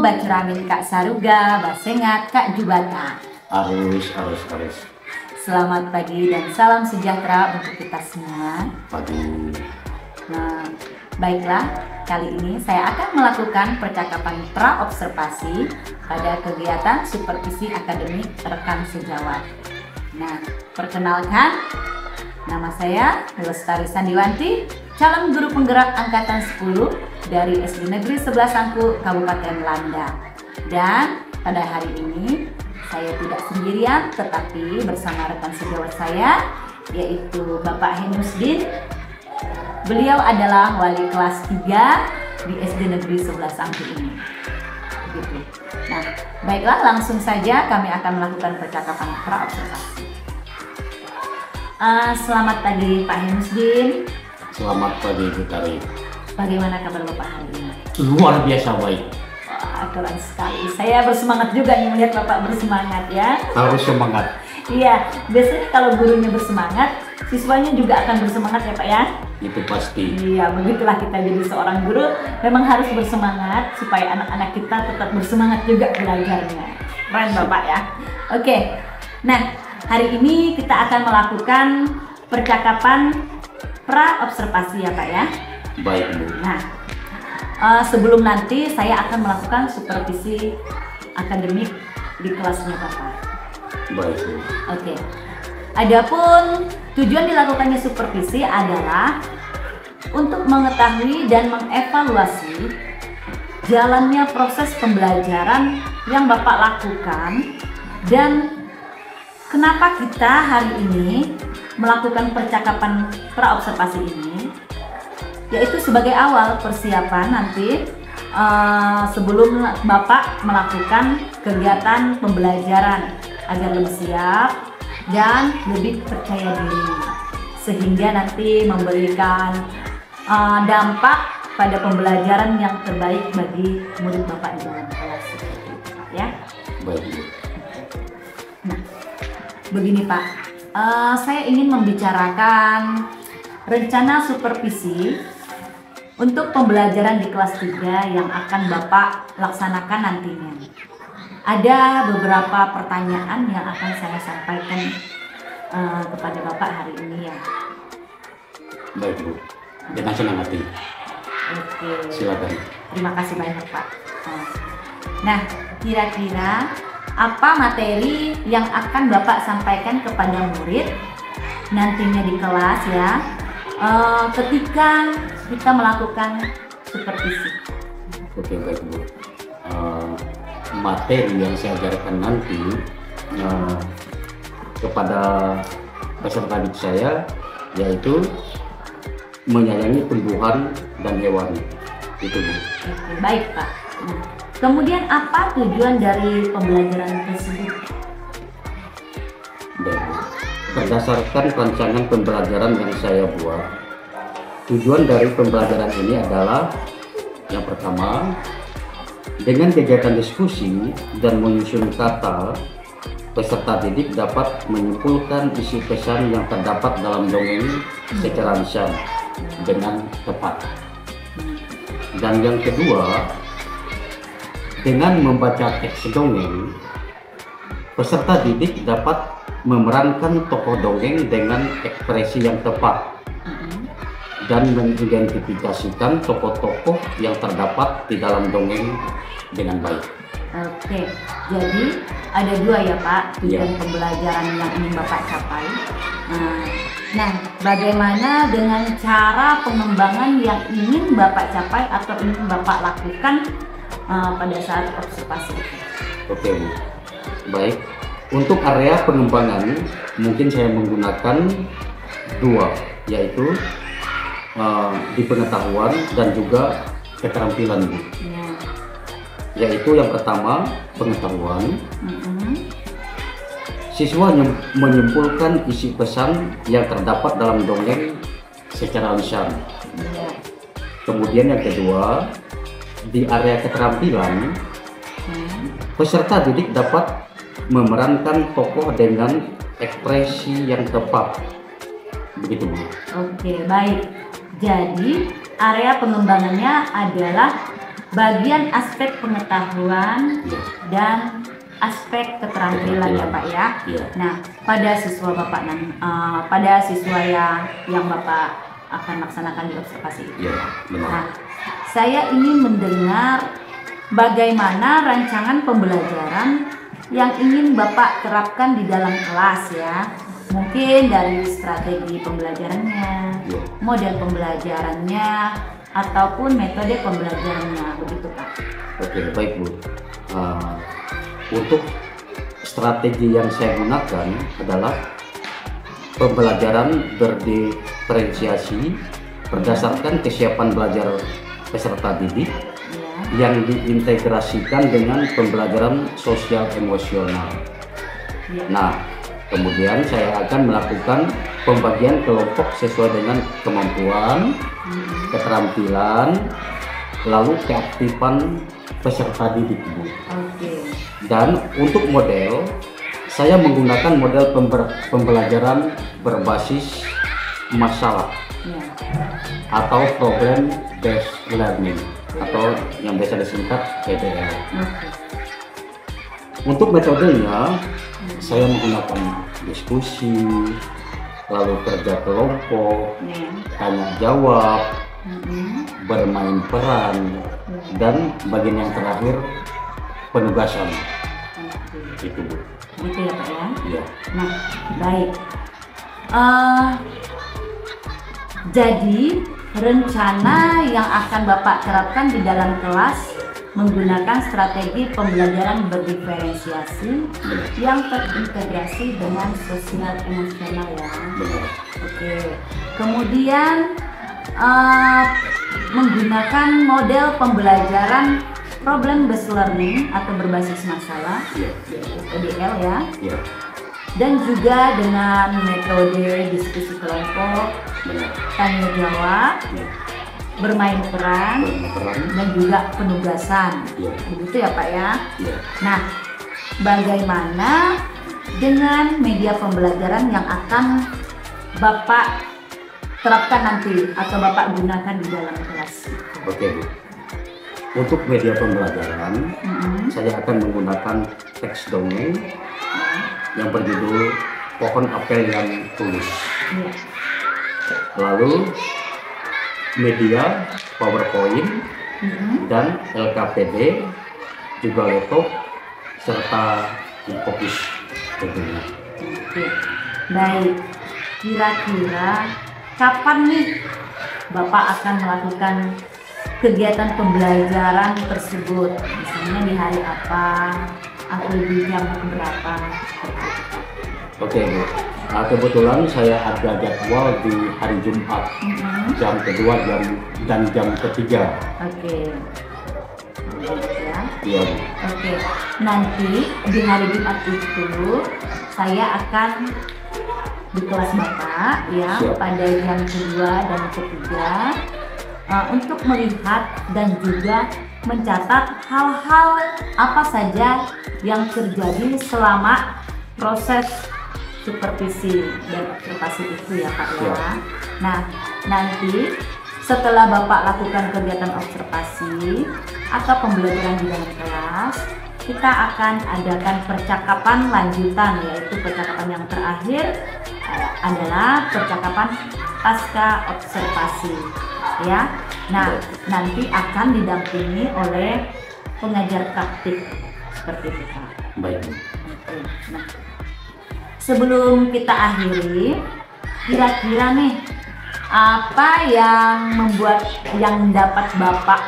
Bacuramin Kak Saruga, Basengat, Kak Jubata. Harus. Selamat pagi dan salam sejahtera untuk kita semua. Pagi. Nah, baiklah, kali ini saya akan melakukan percakapan pra-observasi pada kegiatan supervisi akademik rekan sejawat. Nah, perkenalkan, nama saya Lestari Sandiwanti, calon guru penggerak angkatan 10 dari SD Negeri 11 Sangku, Kabupaten Landa. Dan pada hari ini saya tidak sendirian, tetapi bersama rekan sejawat saya, yaitu Bapak Henusdin. Beliau adalah wali kelas 3 di SD Negeri 11 Sangku ini. Begitu. Nah, baiklah, langsung saja kami akan melakukan percakapan pra-observasi. Selamat pagi Pak Henusdin. Selamat pagi Bu Tari. Bagaimana kabar Bapak hari ini? Luar biasa baik. Wah, keren sekali. Saya bersemangat juga nih melihat Bapak bersemangat ya. Harus semangat. Iya, biasanya kalau gurunya bersemangat, siswanya juga akan bersemangat ya Pak ya. Itu pasti. Iya, begitulah kita jadi seorang guru, memang harus bersemangat supaya anak-anak kita tetap bersemangat juga belajarnya. Keren Bapak ya. Oke, nah hari ini kita akan melakukan percakapan pra-observasi ya Pak ya. Baik Bu. Nah, sebelum nanti saya akan melakukan supervisi akademik di kelasnya Bapak. Baik Bu. Oke. Adapun tujuan dilakukannya supervisi adalah untuk mengetahui dan mengevaluasi jalannya proses pembelajaran yang Bapak lakukan dan kenapa kita hari ini melakukan percakapan pra-observasi ini, yaitu sebagai awal persiapan nanti sebelum Bapak melakukan kegiatan pembelajaran agar lebih siap dan lebih percaya diri, sehingga nanti memberikan dampak pada pembelajaran yang terbaik bagi murid Bapak di dalam kelas ya. Baik Bu. Nah, begini Pak, saya ingin membicarakan rencana supervisi untuk pembelajaran di kelas 3 yang akan Bapak laksanakan nantinya. Ada beberapa pertanyaan yang akan saya sampaikan kepada Bapak hari ini ya. Baik Bu. Dengan senang hati. Oke. Silakan. Terima kasih banyak Pak. Nah, kira-kira apa materi yang akan Bapak sampaikan kepada murid nantinya di kelas ya, ketika kita melakukan supervisi? Oke, baik Bu. Materi yang saya ajarkan nanti kepada peserta didik saya yaitu menyayangi tumbuhan dan hewan. Itu Bu. Oke, baik Pak. Kemudian apa tujuan dari pembelajaran tersebut? Dan berdasarkan rancangan pembelajaran yang saya buat, tujuan dari pembelajaran ini adalah yang pertama, dengan kegiatan diskusi dan menyusun kata, peserta didik dapat menyimpulkan isi pesan yang terdapat dalam dongeng secara lisan dengan tepat. Dan yang kedua, dengan membaca teks dongeng, peserta didik dapat memerankan tokoh dongeng dengan ekspresi yang tepat dan mengidentifikasikan tokoh-tokoh yang terdapat di dalam dongeng dengan baik. Oke, jadi ada dua ya Pak tujuan Ya. pembelajaran yang ingin Bapak capai. Nah, bagaimana dengan cara pengembangan yang ingin Bapak capai atau ingin Bapak lakukan pada saat observasi itu? Oke Bu. Baik. Untuk area pengembangan mungkin saya menggunakan dua, yaitu di pengetahuan dan juga keterampilan Bu. Ya. Yaitu yang pertama pengetahuan. Siswa menyimpulkan isi pesan yang terdapat dalam dongeng secara lisan. Ya. Kemudian yang kedua, di area keterampilan, peserta didik dapat memerankan tokoh dengan ekspresi yang tepat. Begitu Bu. Oke, baik. Jadi area pengembangannya adalah bagian aspek pengetahuan Ya. dan aspek keterampilan ya Pak ya. Ya. Nah, pada siswa Bapak pada siswa yang Bapak akan laksanakan di observasi itu. Ya, benar. Nah, saya ingin mendengar bagaimana rancangan pembelajaran yang ingin Bapak terapkan di dalam kelas ya. Mungkin dari strategi pembelajarannya, Ya. model pembelajarannya, ataupun metode pembelajarannya, begitu Pak. Oke, baik Bu. Untuk strategi yang saya gunakan adalah pembelajaran berdiferensiasi berdasarkan kesiapan belajar peserta didik Ya. yang diintegrasikan dengan pembelajaran sosial emosional. Ya. Nah, kemudian saya akan melakukan pembagian kelompok sesuai dengan kemampuan, keterampilan, lalu keaktifan peserta didik, Bu. Oke. Dan untuk model, saya menggunakan model pembelajaran berbasis masalah Ya. atau problem based learning atau yang biasa disingkat PBL. Oke. Untuk metodenya, saya menggunakan diskusi, lalu kerja kelompok, Ya. tanya jawab, Mm-mm. bermain peran, dan bagian yang terakhir penugasan. Oke. Itu, Bu. Gitu ya Pak ya. Iya. Nah, baik. Jadi rencana yang akan Bapak terapkan di dalam kelas menggunakan strategi pembelajaran berdiferensiasi yang terintegrasi dengan sosial emosional ya. Benar. Oke. Kemudian menggunakan model pembelajaran problem based learning atau berbasis masalah, Iya. yaitu PBL ya. Iya. Dan juga dengan metode diskusi kelompok, Benar. tanya jawab, Iya. bermain peran, Bermain peran. dan juga penugasan. Iya. Begitu ya Pak ya. Iya. Nah, bagaimana dengan media pembelajaran yang akan Bapak terapkan nanti atau Bapak gunakan di dalam kelas? Oke, Bu. Untuk media pembelajaran, Mm-mm. saya akan menggunakan teks dongeng yang berjudul Pohon Apel yang Tulus. Iya. Lalu media PowerPoint Mm-mm. dan LKPD, juga laptop serta infocus tentunya. Oke. Baik. Kira-kira kapan nih Bapak akan melakukan kegiatan pembelajaran tersebut? Misalnya di hari apa atau di jam berapa? Oke, Bu. Kebetulan saya ada jadwal di hari Jumat, Mm-mm. jam kedua dan jam ketiga. Oke. Baik ya. Iya, Bu. Oke. Nanti di hari Jumat itu saya akan di kelas Bapak ya Siap. pada jam kedua dan ketiga untuk melihat dan juga mencatat hal-hal apa saja yang terjadi selama proses supervisi dan observasi itu ya Pak ya. Siap. Nah, nanti setelah Bapak lakukan kegiatan observasi atau pembelajaran di dalam kelas, kita akan adakan percakapan lanjutan, yaitu percakapan yang terakhir adalah percakapan pasca observasi ya. Nah, nanti akan didampingi oleh pengajar praktik seperti itu Pak. Baik, Bu. Oke. Nah, sebelum kita akhiri, kira-kira nih apa yang dapat Bapak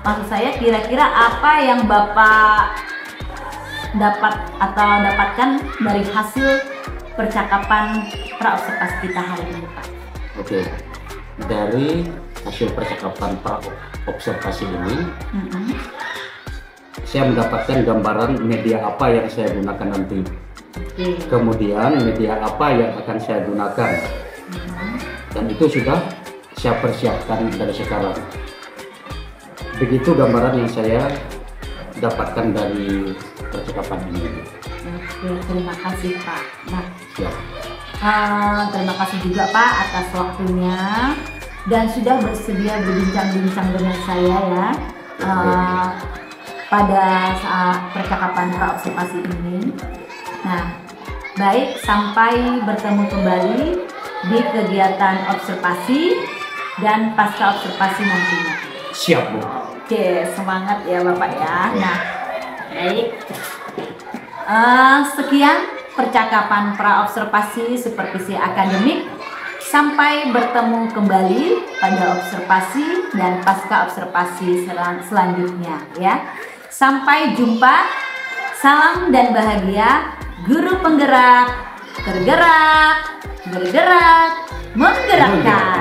maksud saya kira-kira apa yang Bapak dapat atau dapatkan dari hasil percakapan praobservasi kita hari ini Pak? Oke. Dari hasil percakapan praobservasi ini, Mm-mm. saya mendapatkan gambaran media apa yang saya gunakan nanti. Oke. Kemudian media apa yang akan saya gunakan. Mm-mm. Dan itu sudah saya persiapkan dari sekarang. Begitu gambaran yang saya dapatkan dari percakapan ini. Oke, terima kasih Pak. Nah, Ya. terima kasih juga Pak atas waktunya. dan sudah bersedia berbincang-bincang dengan saya ya pada saat percakapan praobservasi ini. Nah, baik, sampai bertemu kembali di kegiatan observasi dan pasca observasi nantinya. Siap, Bu. Oke, semangat ya Bapak ya. Nah, baik. Sekian percakapan praobservasi supervisi akademik. Sampai bertemu kembali pada observasi dan pasca observasi selanjutnya ya. Sampai jumpa. Salam dan bahagia, guru penggerak, tergerak, bergerak, menggerakkan.